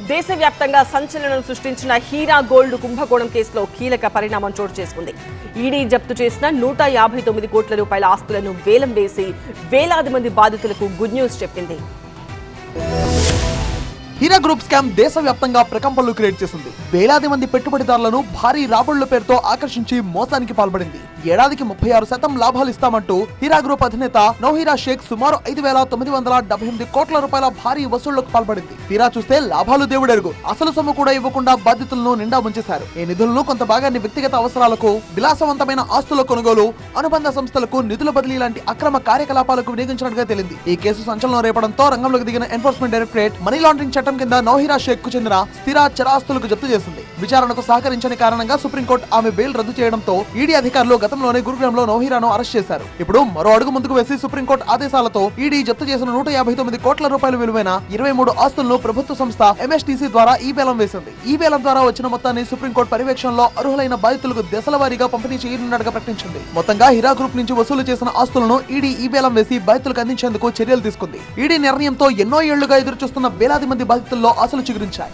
దేశవ్యాప్తంగా సంచలనం సృష్టించిన హీరా గోల్డ్ కుంభకోణం కేసులో కీలక పరిణామం చోటు చేసుకుంది. ఈడీ జప్తు చేసిన 159 కోట్ల రూపాయల ఆస్తులను వేలం వేసి వేలాది మంది బాధితులకు గుడ్ న్యూస్ చెప్పింది. హీరా గ్రూప్ స్కామ్ దేశవ్యాప్తంగా ప్రకంపనలు క్రియేట్ చేసింది. వేలాది మంది పెట్టుబడిదారులను భారీ రాబడుల పేరుతో ఆకర్షించి మోసానికి పాల్పడింది. ఏడాదికి 36% లాభాలు ఇస్తామంటూ హీరా గ్రూప్ అధినేత నౌహీరా షేక్ సుమారు 5,978 కోట్ల రూపాయల భారీ వసూళ్లకు పాల్పడింది. తీరా చూస్తే లాభాలు దేవుడెరుగు, అసలు సొమ్ము కూడా ఇవ్వకుండా బాధితులను నిండా ముంచేశారు. ఈ నిధులను కొంత భాగాన్ని వ్యక్తిగత అవసరాలకు, విలాసవంతమైన ఆస్తుల కొనుగోలు, అనుబంధ సంస్థలకు నిధుల బదిలీ లాంటి అక్రమ కార్యకలాపాలకు వినియోగించినట్టుగా తేలింది. ఈ కేసు సంచలనం రేపడంతో రంగంలోకి దిగిన ఎన్ఫోర్స్మెంట్ డైరెక్టరేట్ మనీ లాండరింగ్ చట్టం కింద నౌహీరా షేక్ కు చెందిన స్థిర చరాస్తులకు జప్తు చేసింది. విచారణకు సహకరించని కారణంగా సుప్రీంకోర్టు ఆమె బెయిల్ రద్దు చేయడంతో ఈడీ అధికారులు గతంలోనే గురుగ్రామ్లో నౌహీరాను అరెస్ట్ చేశారు. ఇప్పుడు మరో అడుగు ముందుకు వేసి సుప్రీంకోర్టు ఆదేశాలతో ఈడీ జప్తు చేసిన 159 కోట్ల రూపాయల విలువైన 23 ఆస్తులను ప్రభుత్వ సంస్థ ఎంఎస్టీసీ ద్వారా ఈ వేలం వేసింది. ఈ వేలం ద్వారా వచ్చిన మొత్తాన్ని సుప్రీంకోర్టు పర్యవేక్షణలో అర్హులైన బాధితులకు దశల వారీగా పంపిణీ చేయనున్నట్టుగా ప్రకటించింది. మొత్తంగా హీరా గ్రూప్ నుంచి వసూలు చేసిన ఆస్తులను ఈడీ ఈ వేలం వేసి బాధితులకు అందించేందుకు చర్యలు తీసుకుంది. ఈడీ నిర్ణయంతో ఎన్నో ఏళ్లుగా ఎదురుచూస్తున్న వేలాది మంది బాధితుల్లో ఆశలు చిగురించాయి.